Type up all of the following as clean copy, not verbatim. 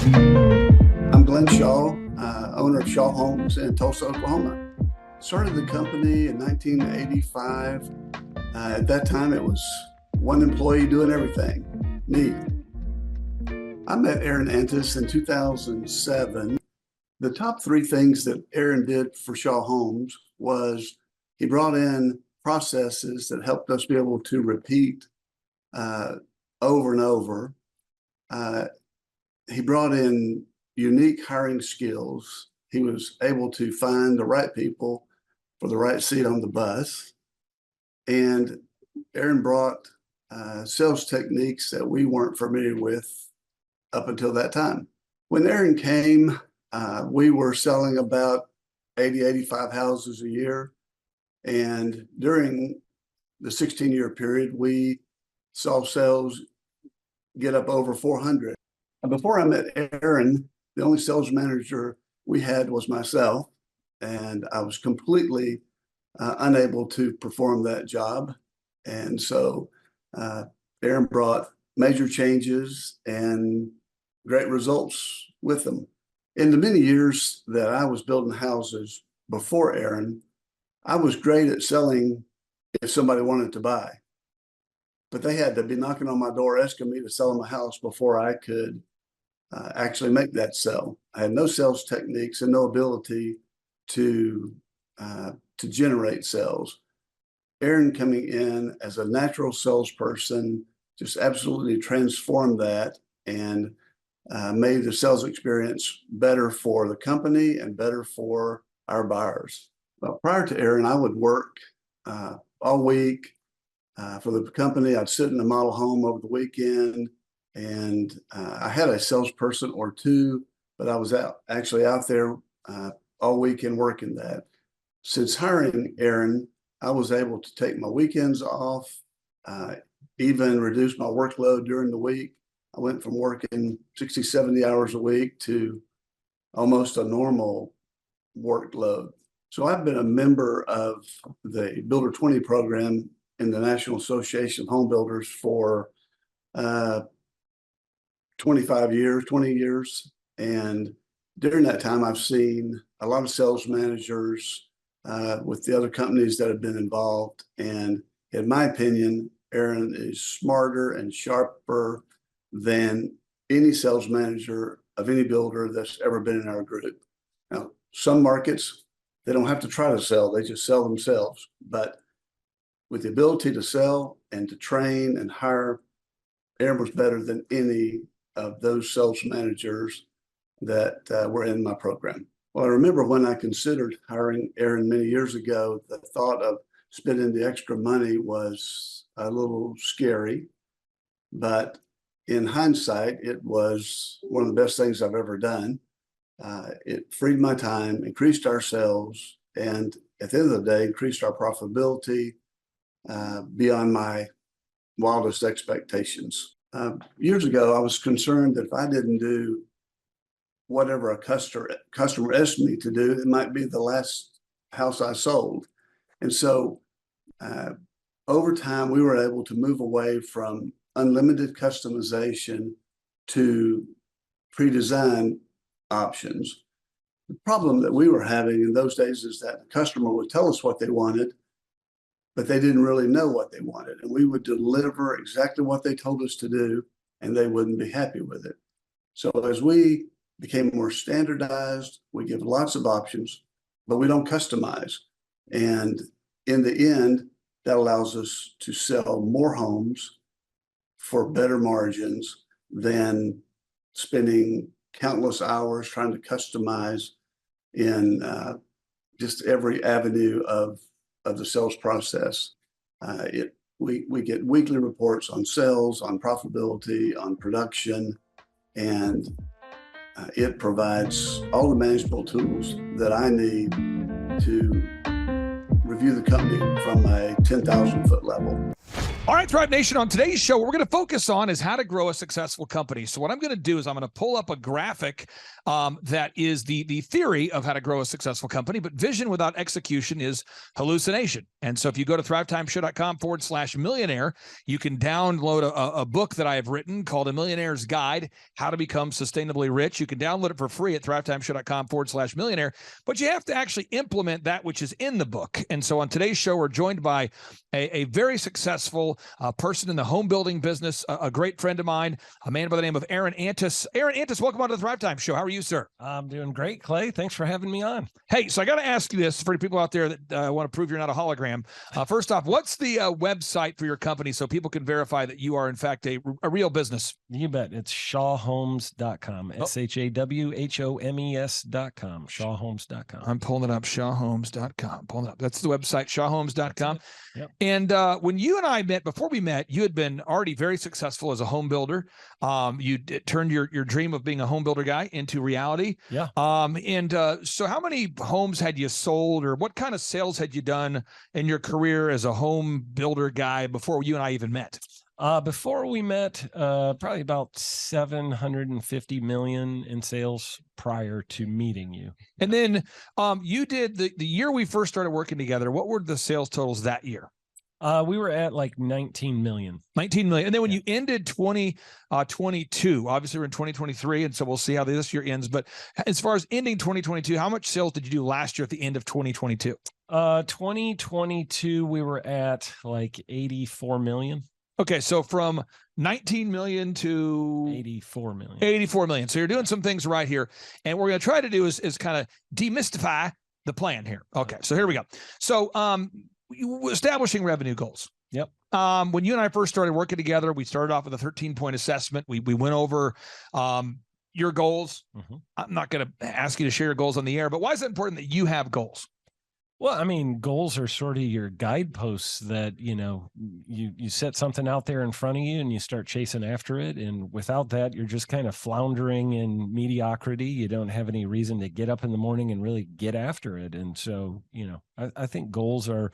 I'm Glenn Shaw, owner of Shaw Homes in Tulsa, Oklahoma. Started the company in 1985. At that time, it was one employee doing everything, me. I met Aaron Antis in 2007. The top three things that Aaron did for Shaw Homes was he brought in processes that helped us be able to repeat over and over. He brought in unique hiring skills. He was able to find the right people for the right seat on the bus. And Aaron brought sales techniques that we weren't familiar with up until that time. When Aaron came, we were selling about 80, 85 houses a year. And during the 16-year period, we saw sales get up over 400. Before I met Aaron, the only sales manager we had was myself, and I was completely unable to perform that job. And so Aaron brought major changes and great results with them. In the many years that I was building houses before Aaron, I was great at selling if somebody wanted to buy, but they had to be knocking on my door asking me to sell them a house before I could actually make that sell. I had no sales techniques and no ability to generate sales. Aaron coming in as a natural salesperson just absolutely transformed that and made the sales experience better for the company and better for our buyers. Well, prior to Aaron, I would work all week for the company. I'd sit in a model home over the weekend, and I had a salesperson or two, but I was actually out there all weekend working that. Since hiring Aaron, I was able to take my weekends off, even reduce my workload during the week. I went from working 60, 70 hours a week to almost a normal workload. So I've been a member of the Builder 20 program in the National Association of Home Builders for 25 years, 20 years. And during that time, I've seen a lot of sales managers with the other companies that have been involved. And in my opinion, Aaron is smarter and sharper than any sales manager of any builder that's ever been in our group. Now, some markets, they don't have to try to sell, they just sell themselves. But with the ability to sell and to train and hire, Aaron was better than any of those sales managers that were in my program. Well, I remember when I considered hiring Aaron many years ago, the thought of spending the extra money was a little scary, but in hindsight, it was one of the best things I've ever done. It freed my time, increased our sales, and at the end of the day, increased our profitability beyond my wildest expectations. Years ago, I was concerned that if I didn't do whatever a customer asked me to do, it might be the last house I sold. And so over time, we were able to move away from unlimited customization to pre-designed options. The problem that we were having in those days is that the customer would tell us what they wanted, but they didn't really know what they wanted. And we would deliver exactly what they told us to do, and they wouldn't be happy with it. So as we became more standardized, we give lots of options, but we don't customize. And in the end, that allows us to sell more homes for better margins than spending countless hours trying to customize in just every avenue of the sales process. We get weekly reports on sales, on profitability, on production, and it provides all the manageable tools that I need to review the company from a 10,000 foot level. All right, Thrive Nation, on today's show, what we're going to focus on is how to grow a successful company. So what I'm going to do is I'm going to pull up a graphic that is the theory of how to grow a successful company, but vision without execution is hallucination. And so if you go to thrivetimeshow.com/millionaire, you can download a book that I have written called A Millionaire's Guide, How to Become Sustainably Rich. You can download it for free at thrivetimeshow.com/millionaire, but you have to actually implement that which is in the book. And so on today's show, we're joined by a very successful person in the home building business, a great friend of mine, a man by the name of Aaron Antis. Aaron Antis, welcome on to the Thrivetime Show. How are you, sir? I'm doing great, Clay. Thanks for having me on. Hey, so I got to ask you this for people out there that want to prove you're not a hologram. First off, what's the website for your company so people can verify that you are, in fact, a real business? You bet. It's shawhomes.com. SHAWHOMES.com. Shawhomes.com. I'm pulling it up, shawhomes.com. Pulling it up. That's the website, shawhomes.com. Yep. And when you and I met, before we met, you had been already very successful as a home builder. You turned your dream of being a home builder guy into reality. Yeah. So how many homes had you sold, or what kind of sales had you done in your career as a home builder guy before you and I even met? Before we met, probably about 750 million in sales prior to meeting you. And then you did the year we first started working together. What were the sales totals that year? We were at like 19 million. 19 million. And then when you ended 2022, obviously we're in 2023, and so we'll see how this year ends. But as far as ending 2022, how much sales did you do last year at the end of 2022? 2022, we were at like 84 million. Okay, so from 19 million to 84 million. 84 million. So you're doing some things right here. And what we're going to try to do is kind of demystify the plan here. Okay, so here we go. So establishing revenue goals. Yep. When you and I first started working together, we started off with a 13-point assessment. We went over your goals. Mm-hmm. I'm not going to ask you to share your goals on the air, but why is it important that you have goals? Well, I mean, goals are sort of your guideposts that, you set something out there in front of you and you start chasing after it. And without that, you're just kind of floundering in mediocrity. You don't have any reason to get up in the morning and really get after it. And so, I think goals are,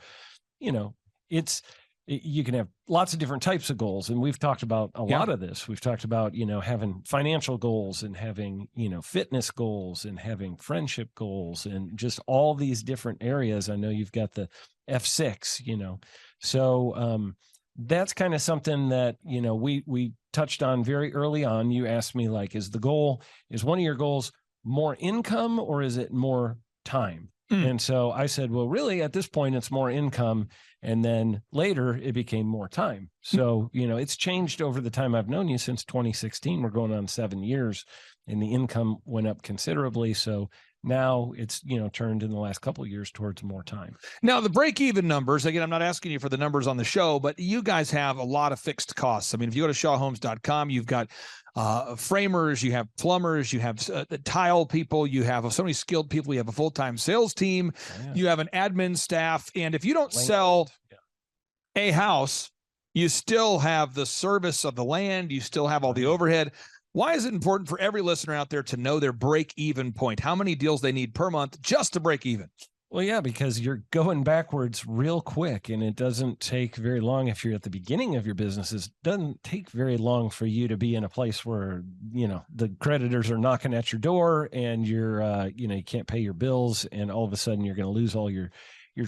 you can have lots of different types of goals. And we've talked about a lot of this. We've talked about, having financial goals and having, fitness goals and having friendship goals and just all these different areas. I know you've got the F6, so that's kind of something that, we touched on very early on. You asked me, like, is one of your goals more income or is it more time? And so I said, well, really, at this point, it's more income. And then later it became more time. So, it's changed over the time I've known you since 2016. We're going on 7 years and the income went up considerably. So now it's, turned in the last couple of years towards more time. Now, the break-even numbers, again, I'm not asking you for the numbers on the show, but you guys have a lot of fixed costs. I mean, if you go to shawhomes.com, you've got framers, you have plumbers, you have tile people, you have so many skilled people, you have a full-time sales team, you have an admin staff. And if you don't sell a house, you still have the service of the land, you still have all the overhead. Why is it important for every listener out there to know their break-even point? How many deals they need per month just to break even? Well, yeah, because you're going backwards real quick, and it doesn't take very long if you're at the beginning of your business. It doesn't take very long for you to be in a place where, the creditors are knocking at your door and you're, you can't pay your bills, and all of a sudden you're going to lose all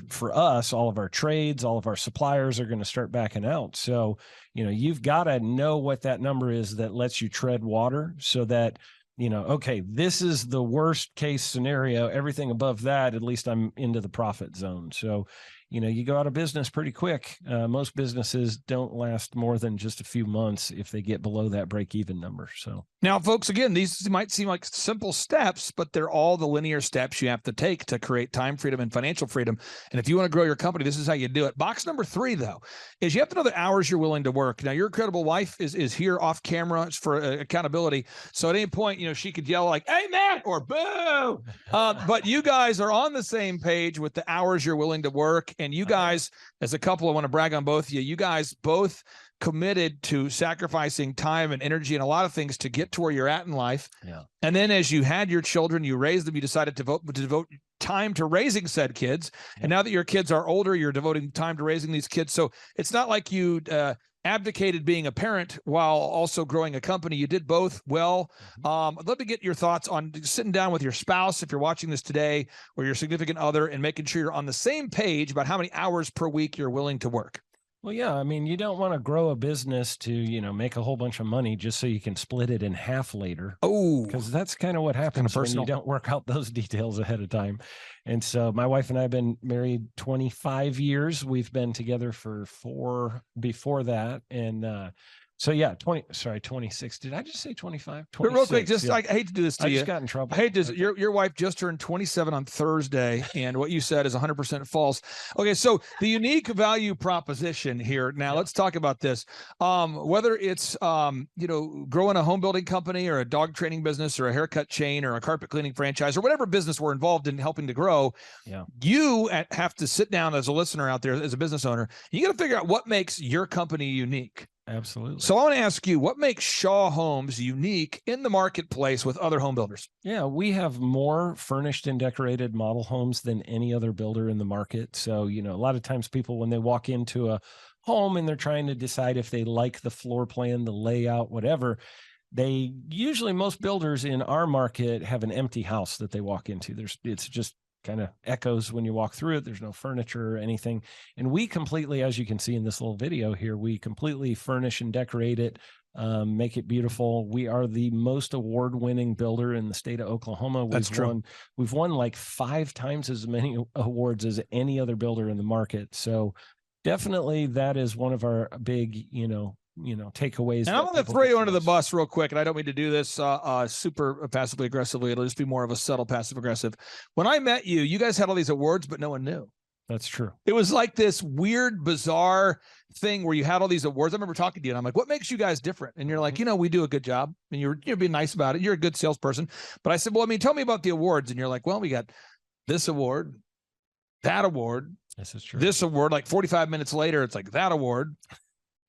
for us, all of our trades, all of our suppliers are going to start backing out. So, you've got to know what that number is that lets you tread water so that, okay, this is the worst case scenario. Everything above that, at least I'm into the profit zone. So, you go out of business pretty quick. Most businesses don't last more than just a few months if they get below that break-even number. So now, folks, again, these might seem like simple steps, but they're all the linear steps you have to take to create time freedom and financial freedom. And if you want to grow your company, this is how you do it. Box number 3, though, is you have to know the hours you're willing to work. Now, your incredible wife is here off camera for accountability. So at any point, she could yell like, "Hey, Matt," or "Boo." But you guys are on the same page with the hours you're willing to work. And you guys, as a couple, I want to brag on both of you. You guys both committed to sacrificing time and energy and a lot of things to get to where you're at in life. Yeah. And then as you had your children, you raised them, you decided to devote time to raising said kids. And now that your kids are older, you're devoting time to raising these kids. So it's not like you abdicated being a parent while also growing a company. You did both well. I'd love to get your thoughts on sitting down with your spouse, if you're watching this today, or your significant other, and making sure you're on the same page about how many hours per week you're willing to work. Well, yeah, I mean, you don't want to grow a business to, make a whole bunch of money just so you can split it in half later. Oh, because that's kind of what happens when you don't work out those details ahead of time. And so my wife and I have been married 25 years. We've been together for 4 before that. And so yeah, 26. Did I just say 25? But real quick, just I hate to do this to you. I just got in trouble. I hate to. Your wife just turned 27 on Thursday, and what you said is 100% false. Okay, so the unique value proposition here. Now let's talk about this. Whether it's growing a home building company, or a dog training business, or a haircut chain, or a carpet cleaning franchise, or whatever business we're involved in helping to grow, you have to sit down as a listener out there, as a business owner. You got to figure out what makes your company unique. Absolutely. So I want to ask you, what makes Shaw Homes unique in the marketplace with other home builders? Yeah, we have more furnished and decorated model homes than any other builder in the market. So, a lot of times people, when they walk into a home and they're trying to decide if they like the floor plan, the layout, whatever, most builders in our market have an empty house that they walk into. It's just kind of echoes when you walk through it. There's no furniture or anything. And we completely, as you can see in this little video here, we completely furnish and decorate it, make it beautiful. We are the most award-winning builder in the state of Oklahoma. That's true. We've won like 5 times as many awards as any other builder in the market. So definitely that is one of our big, takeaways. And I'm going to throw you under the bus real quick, and I don't mean to do this super passively aggressively. It'll just be more of a subtle passive aggressive. When I met you, you guys had all these awards, but no one knew. That's true. It was like this weird, bizarre thing where you had all these awards. I remember talking to you, and I'm like, what makes you guys different? And you're like, we do a good job. And you're being nice about it. You're a good salesperson. But I said, well, tell me about the awards. And you're like, well, we got this award, that award. This is true. This award, like 45 minutes later, it's like that award.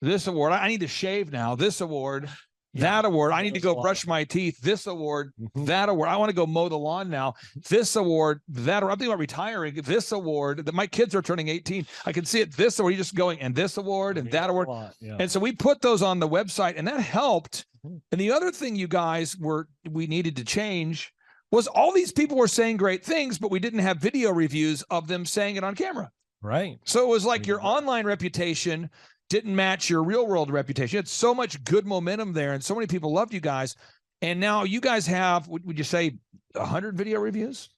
This award, I need to shave now. This award, that award, I need to go brush my teeth. This award, that award, I want to go mow the lawn now. This award, that award, I'm thinking about retiring. This award, my kids are turning 18. I can see it. This award, you're just going, and this award, and that award. And so we put those on the website, and that helped. And the other thing you guys we needed to change was all these people were saying great things, but we didn't have video reviews of them saying it on camera. Right. So it was like your online reputation didn't match your real world reputation. You had so much good momentum there, and so many people loved you guys. And now you guys have, would you say, 100 video reviews?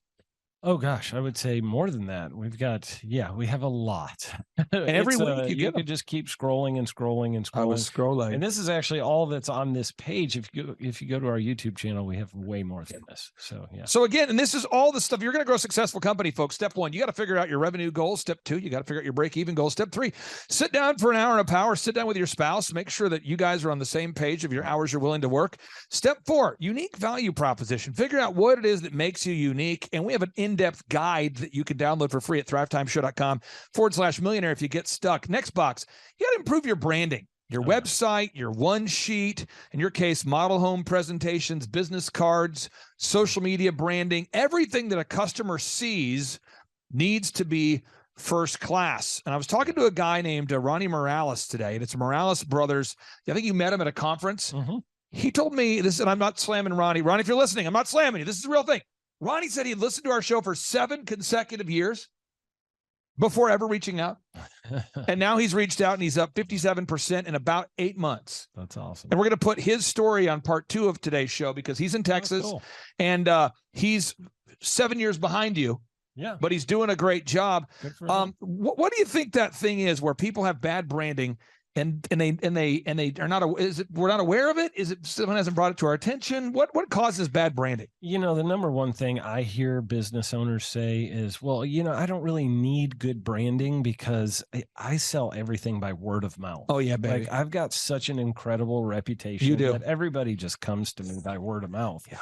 Oh gosh, I would say more than that. We've got, we have a lot. And every week you could just keep scrolling and scrolling and scrolling. I was scrolling. And this is actually all that's on this page. If you go to our YouTube channel, we have way more than this. So yeah. So again, and this is all the stuff. You're going to grow a successful company, folks. Step 1, you got to figure out your revenue goals. Step 2, you got to figure out your break-even goals. Step 3, sit down for an hour of power. Sit down with your spouse. Make sure that you guys are on the same page of your hours you're willing to work. Step 4, unique value proposition. Figure out what it is that makes you unique. And we have an in-depth guide that you can download for free at thrivetimeshow.com/millionaire if you get stuck. Next box, you got to improve your branding, your website, your one sheet, in your case, model home presentations, business cards, social media branding. Everything that a customer sees needs to be first class. And I was talking to a guy named Ronnie Morales today, and it's Morales Brothers. I think you met him at a conference. He told me this, and I'm not slamming Ronnie. Ronnie, if you're listening, I'm not slamming you. This is the real thing. Ronnie said he listened to our show for 7 consecutive years before ever reaching out. And now he's reached out and he's up 57% in about 8 months. That's awesome. And we're going to put his story on part 2 of today's show because he's in Texas and he's 7 years behind you. Yeah. But he's doing a great job. What do you think that thing is where people have bad branding and they are not, we're not aware of it? Is it someone hasn't brought it to our attention? What causes bad branding? The number one thing I hear business owners say is, well, I don't really need good branding because I sell everything by word of mouth. Oh yeah, baby. Like I've got such an incredible reputation. You do. That everybody just comes to me by word of mouth. Yeah.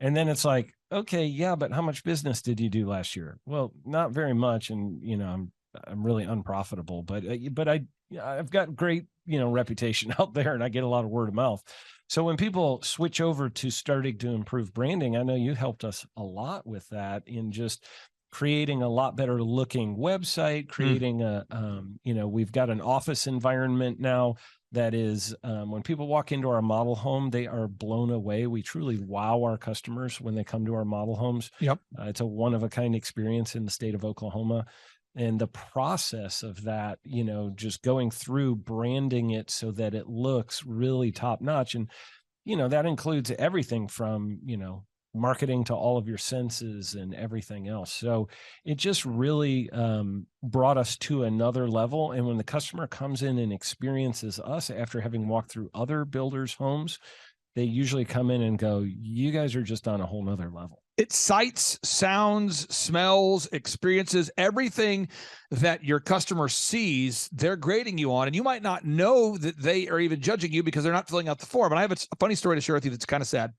And then it's like, okay, yeah, but how much business did you do last year? Well, not very much. And, I'm really unprofitable, but I've got great, reputation out there and I get a lot of word of mouth. So when people switch over to starting to improve branding, I know you helped us a lot with that in just creating a lot better looking website, creating a, we've got an office environment now that is, when people walk into our model home, they are blown away. We truly wow our customers when they come to our model homes. Yep. It's a one-of-a-kind experience in the state of Oklahoma. And the process of that, just going through branding it so that it looks really top notch. And, that includes everything from, marketing to all of your senses and everything else. So it just really brought us to another level. And when the customer comes in and experiences us after having walked through other builders' homes, they usually come in and go, you guys are just on a whole nother level. It's sights, sounds, smells, experiences, everything that your customer sees, they're grading you on. And you might not know that they are even judging you because they're not filling out the form. And I have a funny story to share with you that's kind of sad.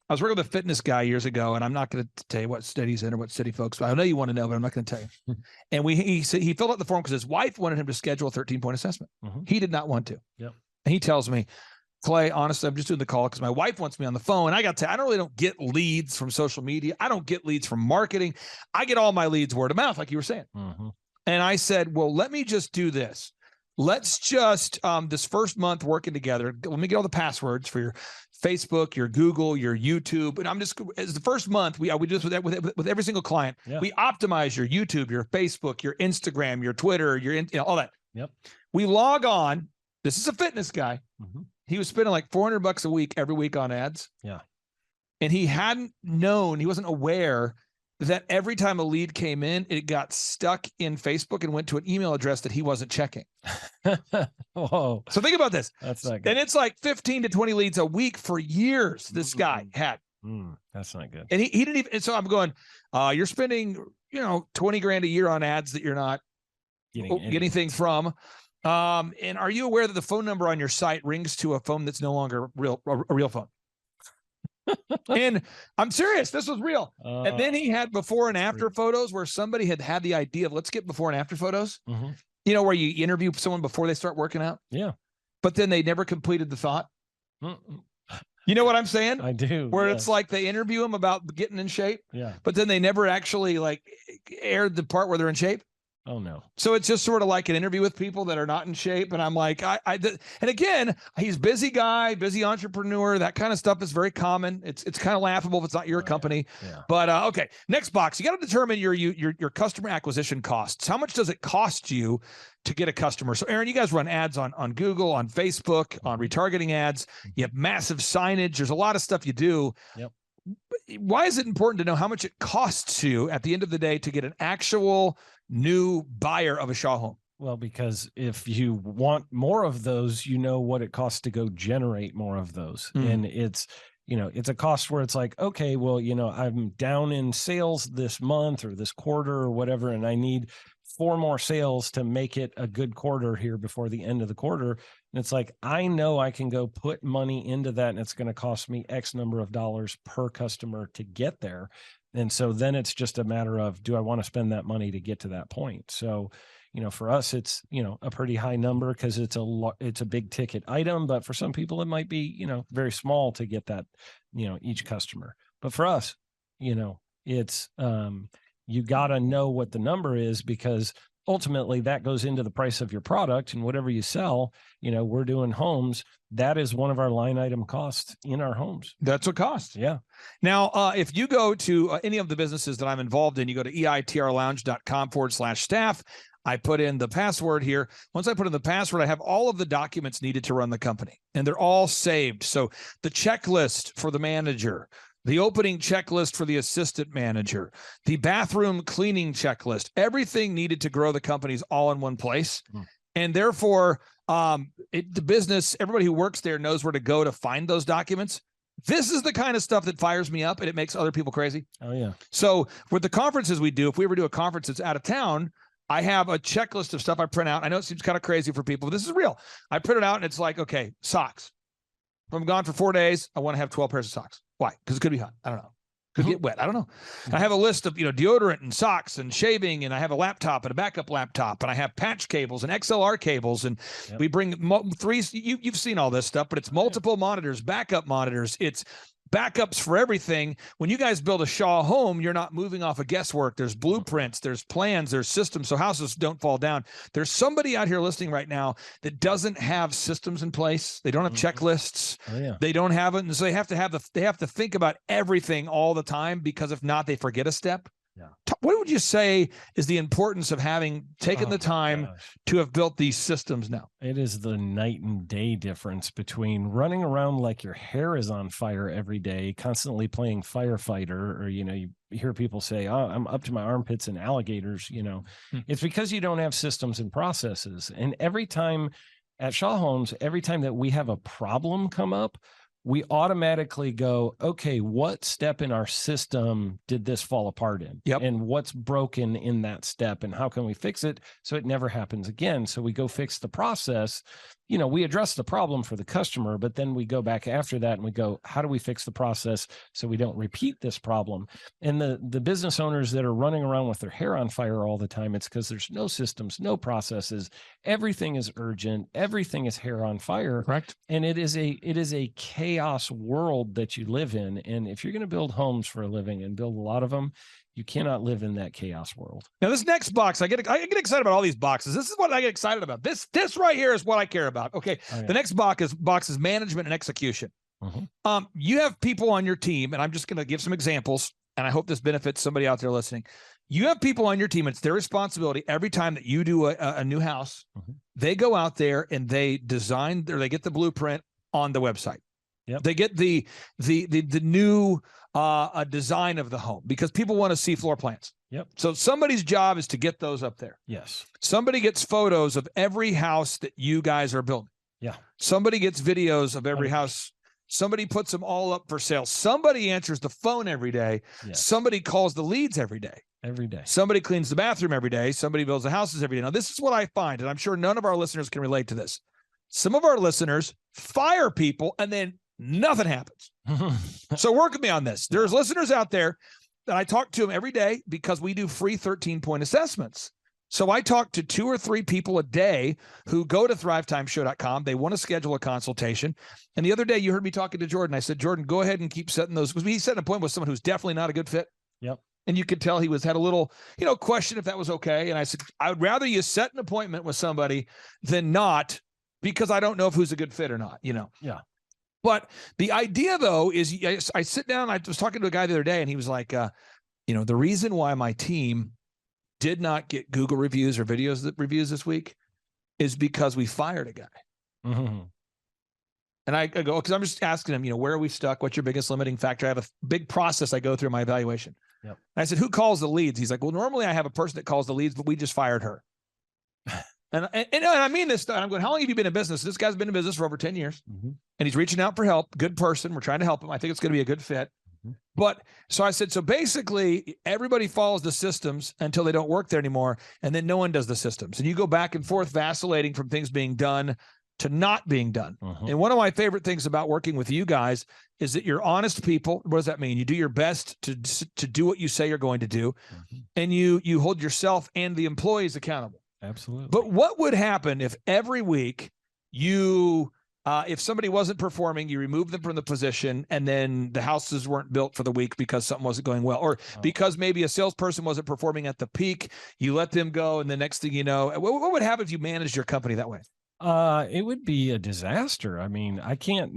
I was working with a fitness guy years ago, and I'm not going to tell you what state he's in or what city, folks. But I know you want to know, but I'm not going to tell you. And he filled out the form because his wife wanted him to schedule a 13-point assessment. He did not want to. Yep. And he tells me, Clay, honestly, I'm just doing the call because my wife wants me on the phone. I don't get leads from social media. I don't get leads from marketing. I get all my leads word of mouth, like you were saying. And I said, well, let me just do this. Let's just, this first month working together, let me get all the passwords for your Facebook, your Google, your YouTube. And I'm just, as the first month, we do this with every single client. Yeah. We optimize your YouTube, your Facebook, your Instagram, your Twitter, all that. Yep. We log on. This is a fitness guy. He was spending like $400 a week every week on ads. Yeah. And he wasn't aware that every time a lead came in, it got stuck in Facebook and went to an email address that he wasn't checking. Whoa. So think about this. That's not good. And it's like 15 to 20 leads a week for years this guy had. That's not good. And he didn't even, and so I'm going, you're spending, $20,000 a year on ads that you're not getting anything from. And are you aware that the phone number on your site rings to a phone that's no longer a real phone? And I'm serious. This was real. And then he had before and after photos where somebody had the idea of let's get before and after photos, where you interview someone before they start working out. Yeah. But then they never completed the thought. You know what I'm saying? I do. Where it's like they interview them about getting in shape. Yeah. But then they never actually aired the part where they're in shape. Oh, no. So it's just sort of like an interview with people that are not in shape. And I'm like, and again, he's busy guy, busy entrepreneur. That kind of stuff is very common. It's kind of laughable if it's not your company. Yeah. But okay, next box. You got to determine your customer acquisition costs. How much does it cost you to get a customer? So Aaron, you guys run ads on Google, on Facebook, on retargeting ads. You have massive signage. There's a lot of stuff you do. Yep. Why is it important to know how much it costs you at the end of the day to get an actual new buyer of a Shaw home? Well, because if you want more of those, you know what it costs to go generate more of those. And it's a cost where it's like, okay, well, I'm down in sales this month or this quarter or whatever, and I need 4 more sales to make it a good quarter here before the end of the quarter. And it's like, I know I can go put money into that and it's going to cost me X number of dollars per customer to get there. And so then it's just a matter of, do I want to spend that money to get to that point? So, for us, it's, a pretty high number because it's a big ticket item, but for some people it might be, very small to get that, each customer. But for us, it's, you got to know what the number is, because ultimately that goes into the price of your product, and whatever you sell, we're doing homes. That is one of our line item costs in our homes. That's what costs. Yeah. Now, if you go to any of the businesses that I'm involved in, you go to eitrlounge.com/staff. I put in the password here. Once I put in the password, I have all of the documents needed to run the company, and they're all saved. So the checklist for the manager, the opening checklist for the assistant manager, the bathroom cleaning checklist, everything needed to grow the company is all in one place. And therefore, the business, everybody who works there knows where to go to find those documents. This is the kind of stuff that fires me up and it makes other people crazy. Oh, yeah. So with the conferences we do, if we ever do a conference that's out of town, I have a checklist of stuff I print out. I know it seems kind of crazy for people, but this is real. I print it out and it's like, okay, socks. If I'm gone for 4 days, I want to have 12 pairs of socks. Why? Because it could be hot. I don't know. Could get wet. I don't know. I have a list of, deodorant and socks and shaving, and I have a laptop and a backup laptop, and I have patch cables and XLR cables, and we bring 3. You've seen all this stuff, but it's multiple monitors, backup monitors. It's backups for everything. When you guys build a Shaw home, you're not moving off of guesswork. There's blueprints, there's plans, there's systems, so houses don't fall down. There's somebody out here listening right now that doesn't have systems in place. They don't have checklists. Oh, yeah. They don't have it, and so they have to think about everything all the time, because if not, they forget a step. Yeah. What would you say is the importance of having taken the time to have built these systems now? It is the night and day difference between running around like your hair is on fire every day, constantly playing firefighter, or, you hear people say, oh, I'm up to my armpits in alligators, It's because you don't have systems and processes. And every time at Shaw Homes, every time that we have a problem come up, we automatically go, okay, what step in our system did this fall apart in? Yep. And what's broken in that step, and how can we fix it so it never happens again? So we go fix the process. We address the problem for the customer, but then we go back after that and we go, how do we fix the process so we don't repeat this problem? And the business owners that are running around with their hair on fire all the time, it's because there's no systems, no processes. Everything is urgent. Everything is hair on fire. Correct. And it is a chaos world that you live in. And if you're going to build homes for a living and build a lot of them, you cannot live in that chaos world. Now, this next box, I get excited about all these boxes. This is what I get excited about. This right here is what I care about. Okay. Oh, yeah. The next box is management and execution. You have people on your team, and I'm just going to give some examples, and I hope this benefits somebody out there listening. You have people on your team. It's their responsibility every time that you do a new house. They go out there and they design, or they get the blueprint on the website. Yep. They get the new design of the home, because people want to see floor plans. Yep. So somebody's job is to get those up there. Yes. Somebody gets photos of every house that you guys are building. Yeah. Somebody gets videos of every house. Somebody puts them all up for sale. Somebody answers the phone every day. Yes. Somebody calls the leads every day. Every day. Somebody cleans the bathroom every day. Somebody builds the houses every day. Now, this is what I find, and I'm sure none of our listeners can relate to this. Some of our listeners fire people and then nothing happens. So work with me on this. There's listeners out there that I talk to them every day, because we do free 13-point assessments. So I talk to 2 or 3 people a day who go to thrivetimeshow.com. They want to schedule a consultation. And the other day you heard me talking to Jordan. I said, Jordan, go ahead and keep setting those, because we set an appointment with someone who's definitely not a good fit. Yep. And you could tell he had a little, question if that was okay. And I said, I would rather you set an appointment with somebody than not, because I don't know if who's a good fit or not, Yeah. But the idea, though, is I sit down. I was talking to a guy the other day, and he was like, the reason why my team did not get Google reviews or reviews this week is because we fired a guy. And I go, because I'm just asking him, where are we stuck? What's your biggest limiting factor? I have a big process I go through in my evaluation. Yep. And I said, who calls the leads? He's like, well, normally I have a person that calls the leads, but we just fired her. And I mean this, and I'm going, how long have you been in business? This guy's been in business for over 10 years, and he's reaching out for help. Good person. We're trying to help him. I think it's going to be a good fit. But so I said, so basically everybody follows the systems until they don't work there anymore. And then no one does the systems. And you go back and forth vacillating from things being done to not being done. And one of my favorite things about working with you guys is that you're honest people. What does that mean? You do your best to do what you say you're going to do. And you hold yourself and the employees accountable. Absolutely. But what would happen if every week if somebody wasn't performing, you removed them from the position, and then the houses weren't built for the week because something wasn't going well, or because maybe a salesperson wasn't performing at the peak, you let them go, and the next thing you know, what would happen if you managed your company that way? It would be a disaster. I mean, I can't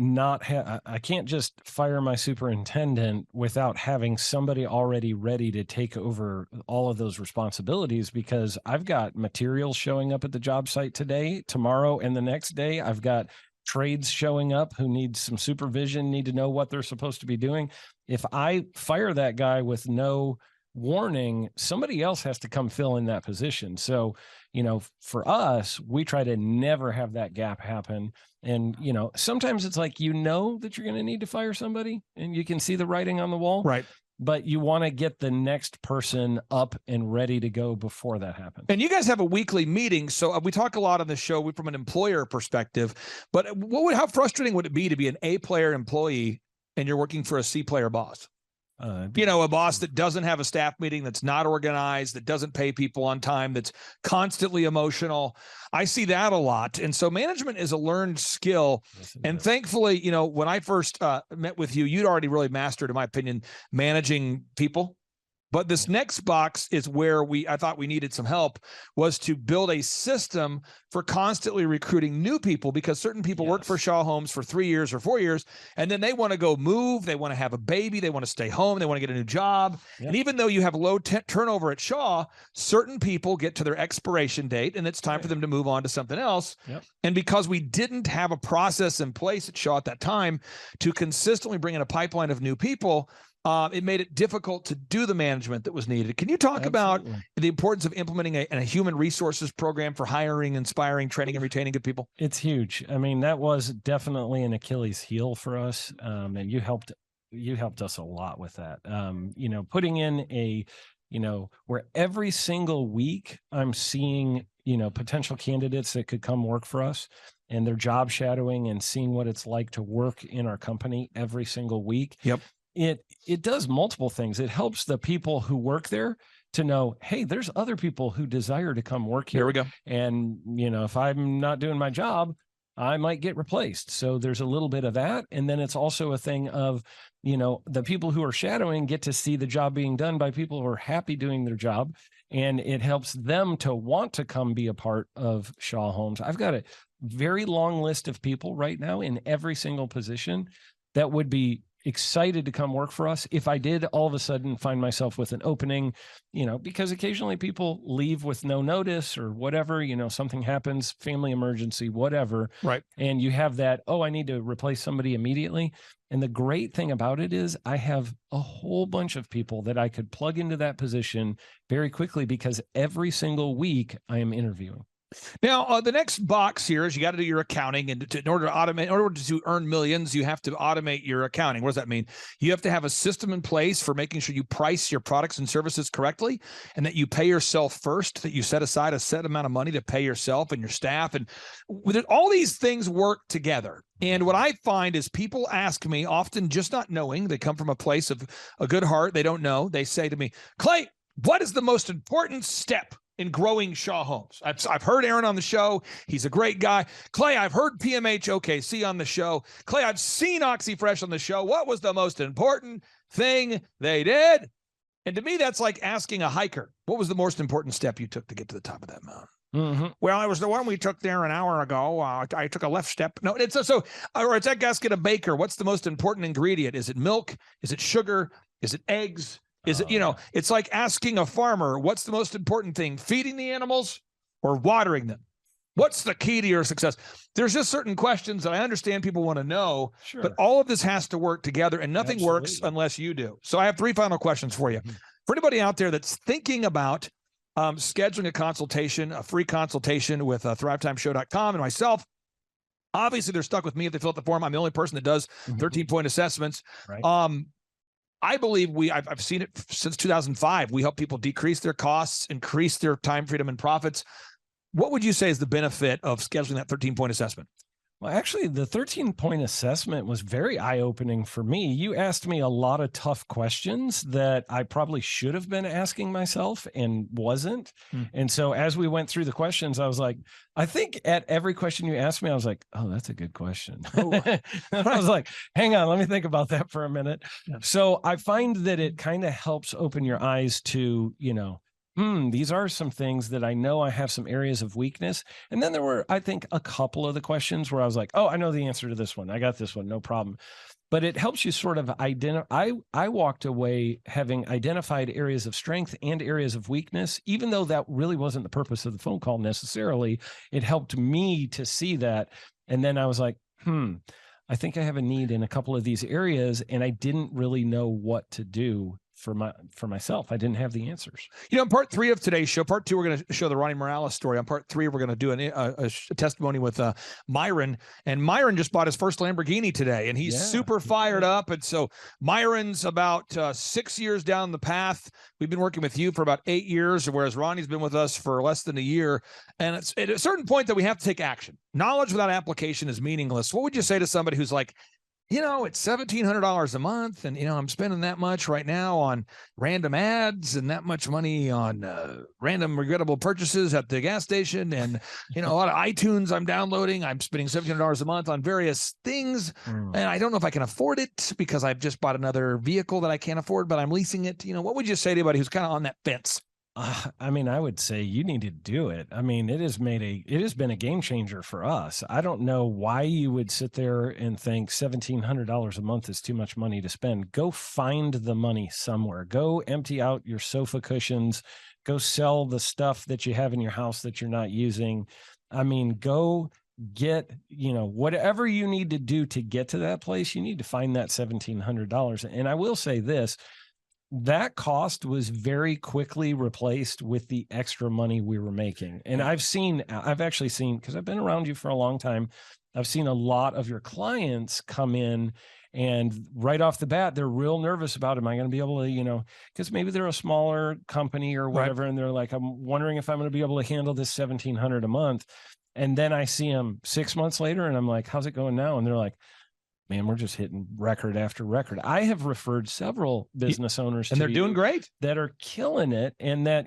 just fire my superintendent without having somebody already ready to take over all of those responsibilities, because I've got materials showing up at the job site today, tomorrow, and the next day. I've got trades showing up who need some supervision, need to know what they're supposed to be doing. If I fire that guy with no warning, somebody else has to come fill in that position. So, for us, we try to never have that gap happen. And, sometimes it's like, that you're going to need to fire somebody and you can see the writing on the wall. Right. But you want to get the next person up and ready to go before that happens. And you guys have a weekly meeting. So we talk a lot on the show from an employer perspective, but how frustrating would it be to be an A-player employee and you're working for a C-player boss? A boss that doesn't have a staff meeting, that's not organized, that doesn't pay people on time, that's constantly emotional. I see that a lot. And so management is a learned skill. Yes, and thankfully, when I first met with you, you'd already really mastered, in my opinion, managing people. But this next box is where I thought we needed some help, was to build a system for constantly recruiting new people, because certain people work for Shaw Homes for 3 years or 4 years, and then they want to go move, they want to have a baby, they want to stay home, they want to get a new job. And even though you have low turnover at Shaw, certain people get to their expiration date and it's time for them to move on to something else. And because we didn't have a process in place at Shaw at that time to consistently bring in a pipeline of new people, it made it difficult to do the management that was needed. Can you talk about the importance of implementing a human resources program for hiring, inspiring, training, and retaining good people? It's huge. I mean, that was definitely an Achilles heel for us. And you helped us a lot with that. Putting in where every single week I'm seeing, potential candidates that could come work for us, and they're job shadowing and seeing what it's like to work in our company every single week. It does multiple things. It helps the people who work there to know, hey, there's other people who desire to come work here. There we go. And, if I'm not doing my job, I might get replaced. So there's a little bit of that. And then it's also a thing of, the people who are shadowing get to see the job being done by people who are happy doing their job. And it helps them to want to come be a part of Shaw Homes. I've got a very long list of people right now in every single position that would be excited to come work for us if I did all of a sudden find myself with an opening, because occasionally people leave with no notice or whatever, something happens, family emergency, whatever. Right. And you have that, I need to replace somebody immediately. And the great thing about it is I have a whole bunch of people that I could plug into that position very quickly, because every single week I am interviewing. Now, the next box here is you got to do your accounting, and in order to earn millions, you have to automate your accounting. What does that mean? You have to have a system in place for making sure you price your products and services correctly, and that you pay yourself first, that you set aside a set amount of money to pay yourself and your staff. And all these things work together. And what I find is people ask me, often just not knowing, they come from a place of a good heart, they don't know. They say to me, Clay, what is the most important step in growing Shaw Homes? I've heard Aaron on the show. He's a great guy. Clay, I've heard PMH OKC on the show. Clay, I've seen OxyFresh on the show. What was the most important thing they did? And to me, that's like asking a hiker, what was the most important step you took to get to the top of that mountain? Mm-hmm. Well, it was the one we took there an hour ago. I took a left step. No, it's that gasket of baker. What's the most important ingredient? Is it milk? Is it sugar? Is it eggs? Is it, it's like asking a farmer, what's the most important thing, feeding the animals or watering them? What's the key to your success? There's just certain questions that I understand people want to know, but all of this has to work together, and nothing works unless you do. So I have 3 final questions for you. Mm-hmm. For anybody out there that's thinking about scheduling a consultation, a free consultation with thrivetimeshow.com and myself, obviously they're stuck with me if they fill out the form. I'm the only person that does 13-point assessments. Right. I believe I've seen it since 2005. We help people decrease their costs, increase their time freedom and profits. What would you say is the benefit of scheduling that 13-point assessment? Well, actually, the 13-point assessment was very eye-opening for me. You asked me a lot of tough questions that I probably should have been asking myself and wasn't. And so as we went through the questions, I was like, I think at every question you asked me, I was like, oh, that's a good question. I was like, hang on, let me think about that for a minute. So I find that it kind of helps open your eyes to, these are some things that I know I have some areas of weakness. And then there were, I think, a couple of the questions where I was like, oh, I know the answer to this one. I got this one, no problem. But it helps you sort of identify. I walked away having identified areas of strength and areas of weakness, even though that really wasn't the purpose of the phone call necessarily. It helped me to see that. And then I was like, I think I have a need in a couple of these areas, and I didn't really know what to do for myself. I didn't have the answers. In part 3 of today's show, part 2, we're going to show the Ronnie Morales story. On part 3, we're going to do a testimony with Myron. And Myron just bought his first Lamborghini today, and he's super fired up. And so Myron's about 6 years down the path. We've been working with you for about 8 years, whereas Ronnie's been with us for less than a year. And it's at a certain point that we have to take action. Knowledge without application is meaningless. What would you say to somebody who's like, it's $1,700 a month. And, I'm spending that much right now on random ads and that much money on random regrettable purchases at the gas station. And, a lot of iTunes I'm downloading. I'm spending $1,700 a month on various things. And I don't know if I can afford it because I've just bought another vehicle that I can't afford, but I'm leasing it. What would you say to anybody who's kind of on that fence? I would say you need to do it. It has been a game changer for us. I don't know why you would sit there and think $1,700 a month is too much money to spend. Go find the money somewhere. Go empty out your sofa cushions. Go sell the stuff that you have in your house that you're not using. Go get, whatever you need to do to get to that place. You need to find that $1,700. And I will say this, that cost was very quickly replaced with the extra money we were making. And I've actually seen, because I've been around you for a long time, I've seen a lot of your clients come in and right off the bat, they're real nervous about, am I going to be able to, because maybe they're a smaller company or whatever. Right. And they're like, I'm wondering if I'm going to be able to handle this $1,700 a month. And then I see them 6 months later and I'm like, how's it going now? And they're like, man, we're just hitting record after record. I have referred several business owners and they're doing great, that are killing it. And that,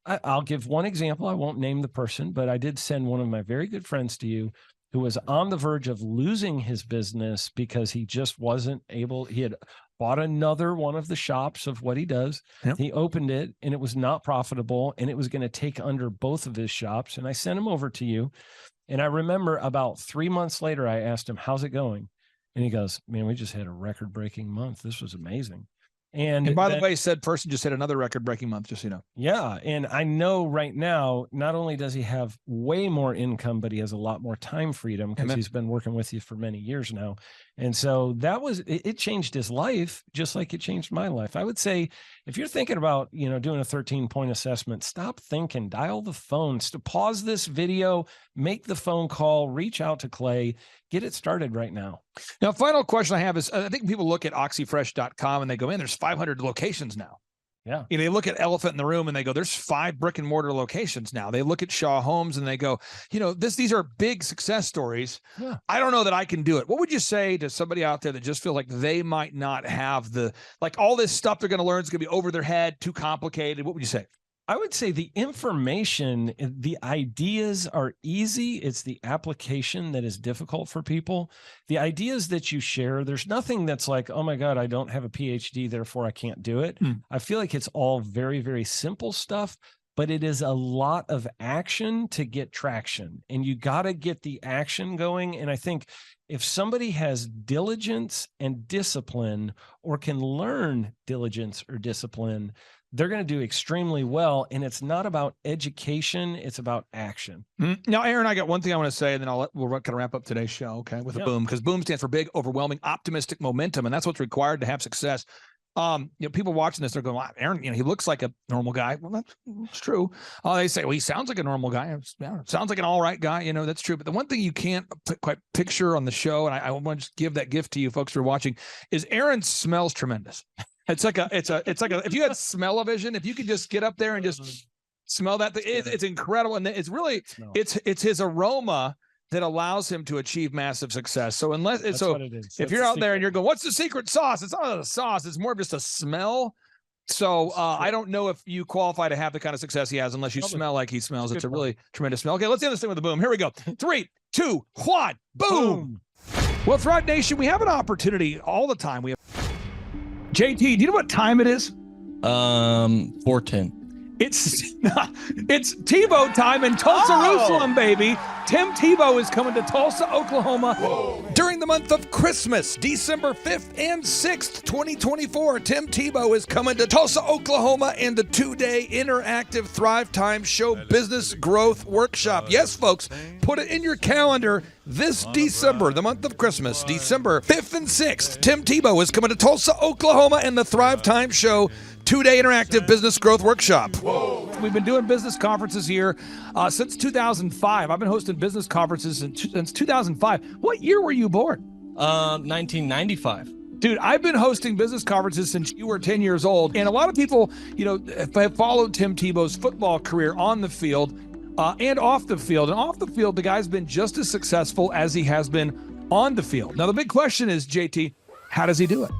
I'll give one example. I won't name the person, but I did send one of my very good friends to you who was on the verge of losing his business because he just wasn't able. He had bought another one of the shops of what he does. Yep. He opened it and it was not profitable and it was going to take under both of his shops. And I sent him over to you. And I remember about 3 months later, I asked him, how's it going? And he goes, man, we just had a record-breaking month. This was amazing. And by the way, said person just hit another record-breaking month, just so you know. Yeah. And I know right now, not only does he have way more income, but he has a lot more time freedom because he's been working with you for many years now. And so it changed his life, just like it changed my life. I would say, if you're thinking about, doing a 13-point assessment, stop thinking, dial the phone, pause this video, make the phone call, reach out to Clay, get it started right now. Now, final question I have is, I think people look at oxyfresh.com and they go, man, there's 500 locations now. Yeah. They look at Elephant in the Room and they go, there's 5 brick and mortar locations now. They look at Shaw Homes and they go, these are big success stories. Yeah. I don't know that I can do it. What would you say to somebody out there that just feels like they might not have all this stuff they're going to learn is going to be over their head, too complicated? What would you say? I would say the information, the ideas are easy. It's the application that is difficult for people. The ideas that you share, there's nothing that's like, oh my God, I don't have a PhD, therefore I can't do it. I feel like it's all very, very simple stuff, but it is a lot of action to get traction. And you got to get the action going. And I think if somebody has diligence and discipline or can learn diligence or discipline, they're going to do extremely well. And it's not about education. It's about action. Now, Aaron, I got one thing I want to say, and then we'll kind of wrap up today's show, okay, with a boom, because boom stands for big, overwhelming, optimistic momentum. And that's what's required to have success. People watching this, they're going, wow, Aaron, he looks like a normal guy. Well, that's true. They say, well, he sounds like a normal guy. Sounds like an all right guy. That's true. But the one thing you can't quite picture on the show, and I want to just give that gift to you folks who are watching, is Aaron smells tremendous. It's like if you had smell-o-vision, if you could just get up there and just smell that, it's incredible. And it's really, it's his aroma that allows him to achieve massive success. So if you're out there and you're going, what's the secret sauce? It's not a sauce. It's more of just a smell. So I don't know if you qualify to have the kind of success he has unless you smell like he smells. It's a really tremendous smell. Okay, let's end this thing with a boom. Here we go. 3, 2, 1, boom. Well, Thrive Nation, we have an opportunity all the time. JT, do you know what time it is? 4:10. It's Tebow time in Tulsa, Jerusalem, baby. Tim Tebow is coming to Tulsa, Oklahoma during the month of Christmas, December 5th and 6th, 2024. Tim Tebow is coming to Tulsa, Oklahoma in the 2-day interactive Thrivetime Show Business Growth Workshop. Yes, folks, put it in your calendar. This December, the month of Christmas, December 5th and 6th, Tim Tebow is coming to Tulsa, Oklahoma in the Thrivetime Show 2-day interactive business growth workshop. Whoa. We've been doing business conferences here since 2005. I've been hosting business conferences since 2005. What year were you born? 1995. Dude, I've been hosting business conferences since you were 10 years old. And a lot of people, have followed Tim Tebow's football career on the field and off the field. And off the field, the guy's been just as successful as he has been on the field. Now, the big question is, JT, how does he do it?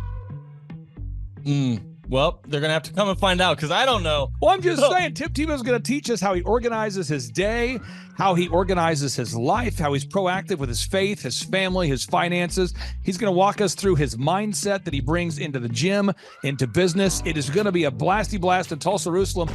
Well, they're going to have to come and find out because I don't know. Well, I'm just saying, Tip Tebow is going to teach us how he organizes his day, how he organizes his life, how he's proactive with his faith, his family, his finances. He's going to walk us through his mindset that he brings into the gym, into business. It is going to be a blasty blast in Tulsa, Jerusalem.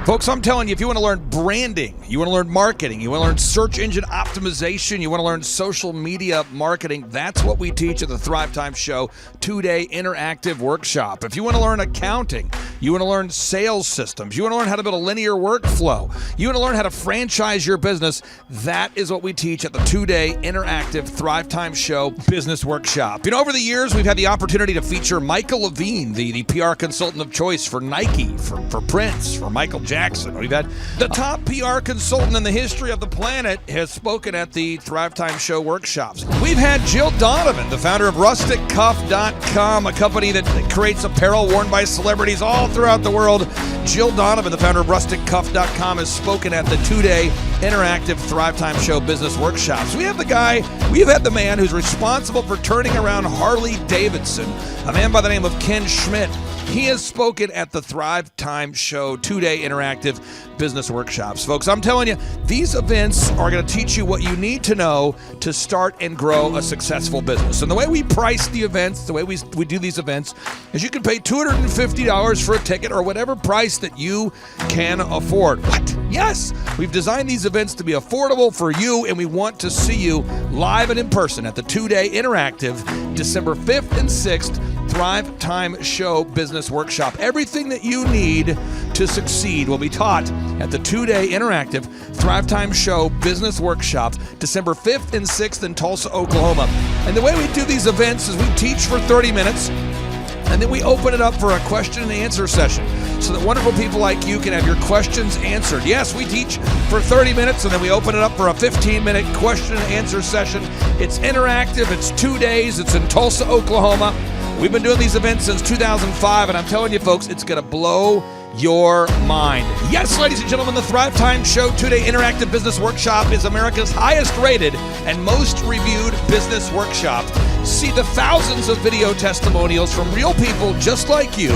Folks, I'm telling you, if you want to learn branding, you want to learn marketing, you want to learn search engine optimization, you want to learn social media marketing, that's what we teach at the Thrivetime Show 2-day interactive workshop. If you want to learn accounting, you want to learn sales systems, you want to learn how to build a linear workflow, you want to learn how to franchise your business, that is what we teach at the 2-day interactive Thrivetime Show business workshop. You know, over the years, we've had the opportunity to feature Michael Levine, the PR consultant of choice for Nike, for Prince, for Michael Jackson. We've had the top PR consultant in the history of the planet has spoken at the Thrivetime Show workshops. We've had Jill Donovan, the founder of RusticCuff.com, a company that creates apparel worn by celebrities all throughout the world. Jill Donovan, the founder of RusticCuff.com, has spoken at the 2-day interactive Thrivetime Show business workshops. We have had the man who's responsible for turning around Harley Davidson, a man by the name of Ken Schmidt. He has spoken at the Thrivetime Show 2-day interactive business workshops. Folks, I'm telling you, these events are going to teach you what you need to know to start and grow a successful business. And the way we price the events, the way we do these events, is you can pay $250 for a ticket or whatever price that you can afford. What? Yes, we've designed these events to be affordable for you, and we want to see you live and in person at the 2-day interactive December 5th and 6th Thrivetime Show Business Workshop. Everything that you need to succeed will be taught at the 2-day interactive Thrivetime Show Business Workshop, December 5th and 6th in Tulsa, Oklahoma. And the way we do these events is we teach for 30 minutes, and then we open it up for a question and answer session so that wonderful people like you can have your questions answered. Yes, we teach for 30 minutes, and then we open it up for a 15-minute question and answer session. It's interactive. It's 2 days. It's in Tulsa, Oklahoma. We've been doing these events since 2005, and I'm telling you, folks, it's going to blow your mind. Yes, ladies and gentlemen, the Thrivetime Show 2-day interactive business workshop is America's highest rated and most reviewed business workshop. See the thousands of video testimonials from real people just like you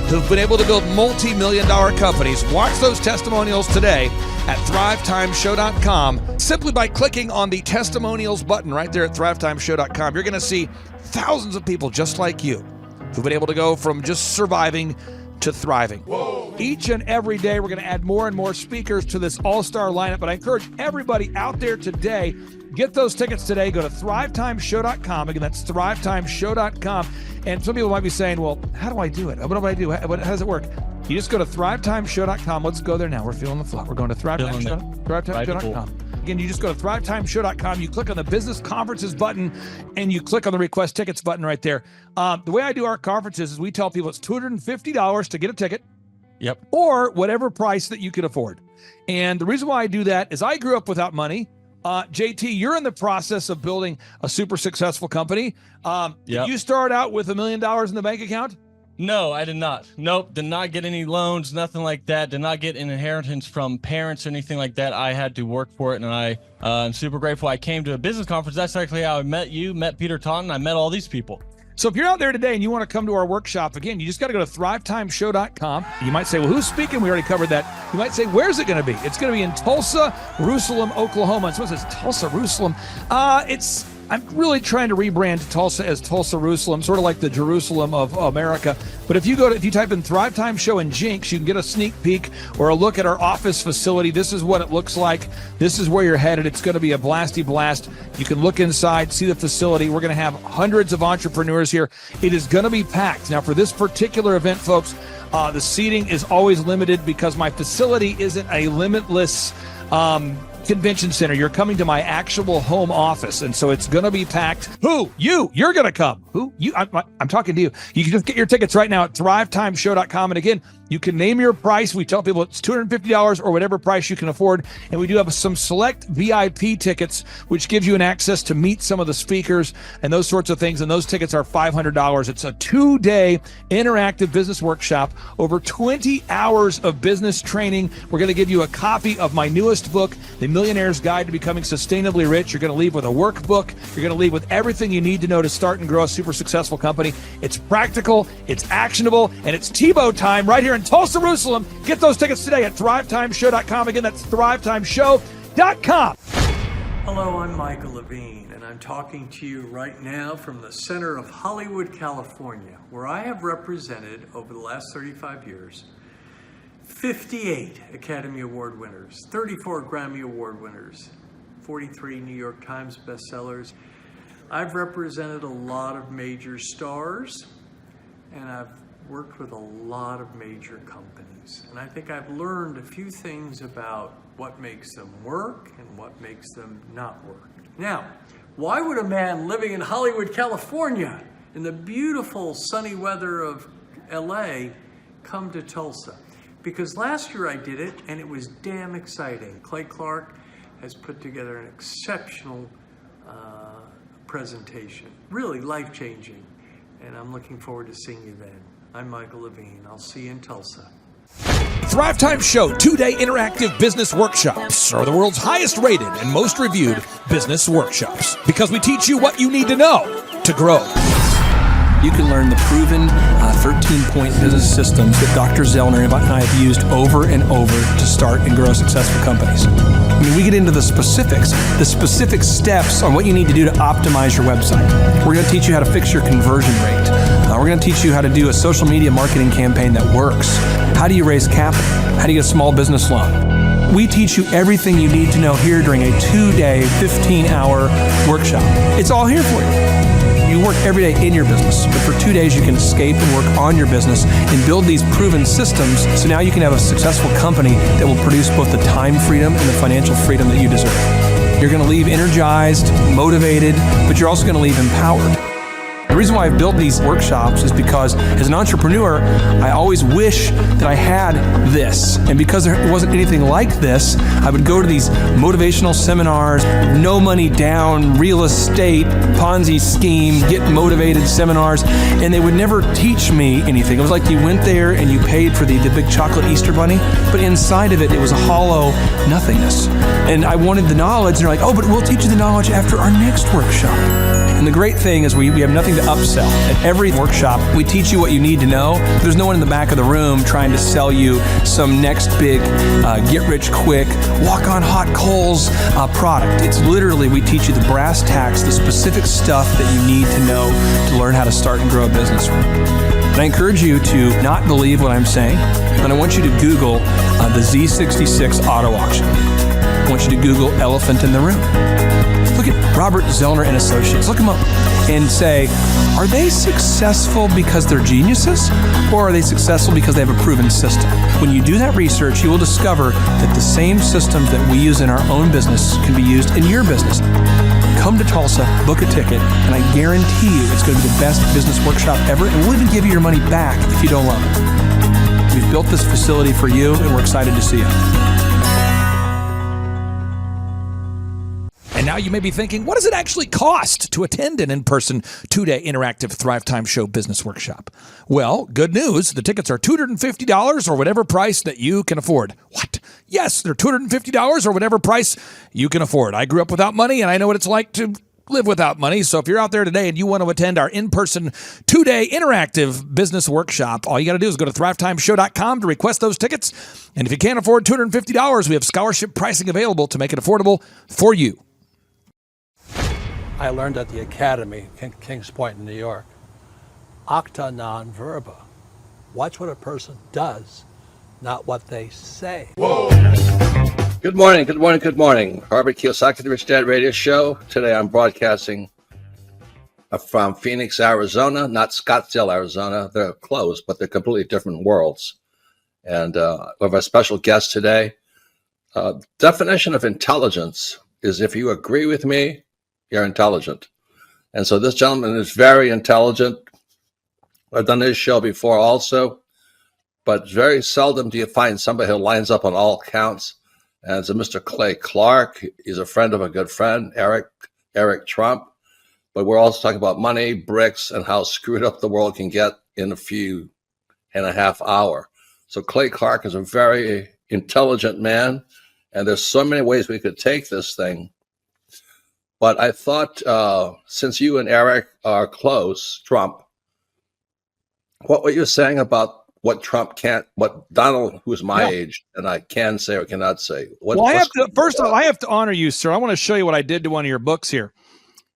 who've been able to build multi-million-dollar companies. Watch those testimonials today at thrivetimeshow.com. Simply by clicking on the testimonials button right there at thrivetimeshow.com, you're going to see thousands of people just like you who've been able to go from just surviving to thriving. Whoa. Each and every day, we're going to add more and more speakers to this all-star lineup, but I encourage everybody out there today, get those tickets today. Go to thrivetimeshow.com. Again, that's thrivetimeshow.com. And some people might be saying, well, how do I do it? What do I do? How does it work? You just go to thrivetimeshow.com. Let's go there now. We're feeling the flow. We're going to thrivetimeshow.com. Again, you just go to thrivetimeshow.com. You click on the business conferences button, and you click on the request tickets button right there. The way I do our conferences is we tell people it's $250 to get a ticket. Yep. Or whatever price that you can afford. And the reason why I do that is I grew up without money. JT, you're in the process of building a super successful company. Did you start out with $1 million in the bank account? No, I did not. Nope, did not get any loans, nothing like that. Did not get an inheritance from parents or anything like that. I had to work for it, and I'm super grateful. I came to a business conference. That's actually how I met you, met Peter Taunton. I met all these people. So if you're out there today and you want to come to our workshop, again, you just got to go to thrivetimeshow.com. You might say, well, who's speaking? We already covered that. You might say, where's it going to be? It's going to be in Tulsa, Jerusalem, Oklahoma. And so it says Tulsa, Jerusalem. I'm really trying to rebrand Tulsa as Tulsa, Jerusalem, sort of like the Jerusalem of America. But if you type in Thrivetime Show and Jinx, you can get a sneak peek or a look at our office facility. This is what it looks like. This is where you're headed. It's going to be a blasty blast. You can look inside, see the facility. We're going to have hundreds of entrepreneurs here. It is going to be packed. Now, for this particular event, folks, the seating is always limited because my facility isn't a limitless convention center. You're coming to my actual home office, and so it's going to be packed. You're going to come. I'm talking to you. You can just get your tickets right now at thrivetimeshow.com. And again, you can name your price. We tell people it's $250 or whatever price you can afford. And we do have some select VIP tickets, which gives you an access to meet some of the speakers and those sorts of things. And those tickets are $500. It's a 2-day interactive business workshop, over 20 hours of business training. We're going to give you a copy of my newest book, The Millionaire's Guide to Becoming Sustainably Rich. You're going to leave with a workbook. You're going to leave with everything you need to know to start and grow a super successful company. It's practical, it's actionable, and it's Tebow time right here in Tulsa, Jerusalem. Get those tickets today at thrivetimeshow.com. Again, that's thrivetimeshow.com. Hello, I'm Michael Levine, and I'm talking to you right now from the center of Hollywood, California, where I have represented over the last 35 years 58 Academy Award winners, 34 Grammy Award winners, 43 New York Times bestsellers. I've represented a lot of major stars, and I've worked with a lot of major companies. And I think I've learned a few things about what makes them work and what makes them not work. Now, why would a man living in Hollywood, California, in the beautiful sunny weather of LA, come to Tulsa? Because last year I did it and it was damn exciting. Clay Clark has put together an exceptional presentation, really life-changing. And I'm looking forward to seeing you then. I'm Michael Levine. I'll see you in Tulsa. Thrivetime Show 2-day interactive business workshops are the world's highest rated and most reviewed business workshops because we teach you what you need to know to grow. You can learn the proven 13-point business systems that Dr. Zellner and I have used over and over to start and grow successful companies. I mean, we get into the specific steps on what you need to do to optimize your website. We're going to teach you how to fix your conversion rate. We're going to teach you how to do a social media marketing campaign that works. How do you raise capital? How do you get a small business loan? We teach you everything you need to know here during a 2-day, 15-hour workshop. It's all here for you. You work every day in your business, but for 2 days you can escape and work on your business and build these proven systems so now you can have a successful company that will produce both the time freedom and the financial freedom that you deserve. You're going to leave energized, motivated, but you're also going to leave empowered. The reason why I've built these workshops is because as an entrepreneur, I always wish that I had this. And because there wasn't anything like this, I would go to these motivational seminars, no money down, real estate, Ponzi scheme, get motivated seminars, and they would never teach me anything. It was like you went there and you paid for the big chocolate Easter bunny, but inside of it, it was a hollow nothingness. And I wanted the knowledge, and they're like, oh, but we'll teach you the knowledge after our next workshop. And the great thing is we have nothing to upsell. At every workshop, we teach you what you need to know. There's no one in the back of the room trying to sell you some next big get-rich-quick, walk-on-hot coals product. It's literally, we teach you the brass tacks, the specific stuff that you need to know to learn how to start and grow a business. And I encourage you to not believe what I'm saying, but I want you to Google the Z66 auto auction. I want you to Google elephant in the room. Look at Robert Zellner and Associates. Look them up and say, are they successful because they're geniuses, or are they successful because they have a proven system? When you do that research, you will discover that the same systems that we use in our own business can be used in your business. Come to Tulsa, book a ticket, and I guarantee you it's going to be the best business workshop ever, and we'll even give you your money back if you don't love it. We've built this facility for you, and we're excited to see you. And now you may be thinking, what does it actually cost to attend an in-person 2-day interactive Thrivetime Show business workshop? Well, good news. The tickets are $250 or whatever price that you can afford. What? Yes, they're $250 or whatever price you can afford. I grew up without money, and I know what it's like to live without money. So if you're out there today and you want to attend our in-person 2-day interactive business workshop, all you got to do is go to thrivetimeshow.com to request those tickets. And if you can't afford $250, we have scholarship pricing available to make it affordable for you. I learned at the Academy in Kings Point in New York. Acta non verba. Watch what a person does, not what they say. Whoa. Good morning, good morning, good morning. Robert Kiyosaki, the Rich Dad Radio Show. Today I'm broadcasting from Phoenix, Arizona, not Scottsdale, Arizona. They're close, but they're completely different worlds. And we have a special guest today. Definition of intelligence is if you agree with me, you're intelligent. And so this gentleman is very intelligent. I've done this show before also, but very seldom do you find somebody who lines up on all counts. And it's a Mr. Clay Clark. He's a friend of a good friend, Eric Trump. But we're also talking about money, bricks, and how screwed up the world can get in a few and a half hour. So Clay Clark is a very intelligent man. And there's so many ways we could take this thing. But I thought, since you and Eric are close, Trump, what were you saying about what Trump can't, what Donald, who's my age, and I can say or cannot say? Well, I have to, first of all, I have to honor you, sir. I want to show you what I did to one of your books here.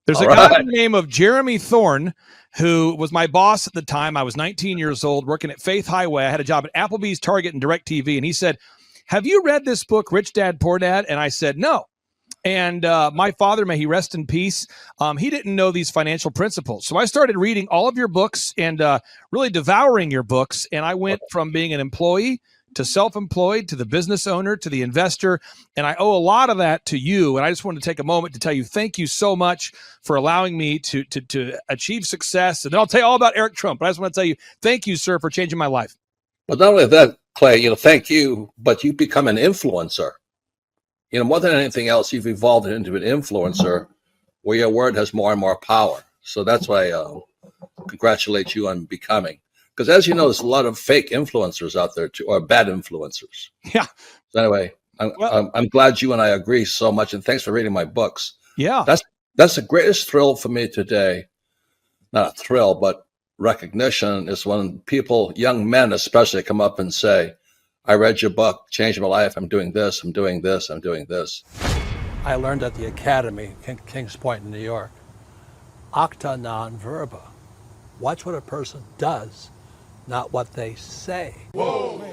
There's a guy by the name of Jeremy Thorne, who was my boss at the time. I was 19 years old, working at Faith Highway. I had a job at Applebee's, Target, and DirecTV. And he said, "Have you read this book, Rich Dad, Poor Dad?" And I said, "No." And my father, may he rest in peace, he didn't know these financial principles. So I started reading all of your books and really devouring your books. And I went from being an employee to self-employed, to the business owner, to the investor. And I owe a lot of that to you. And I just wanted to take a moment to tell you, thank you so much for allowing me to achieve success. And then I'll tell you all about Eric Trump. But I just want to tell you, thank you, sir, for changing my life. But not only that, Clay, thank you, but you become an influencer. More than anything else, you've evolved into an influencer where your word has more and more power. So that's why I congratulate you on becoming. Because as you know, there's a lot of fake influencers out there too, or bad influencers. Yeah. So anyway, I'm glad you and I agree so much, and thanks for reading my books. Yeah. That's the greatest thrill for me today. Not a thrill, but recognition is when people, young men especially, come up and say, "I read your book, changed my life. I'm doing this, I'm doing this, I'm doing this." I learned at the Academy, Kings Point in New York, acta non verba. Watch what a person does, not what they say. Whoa.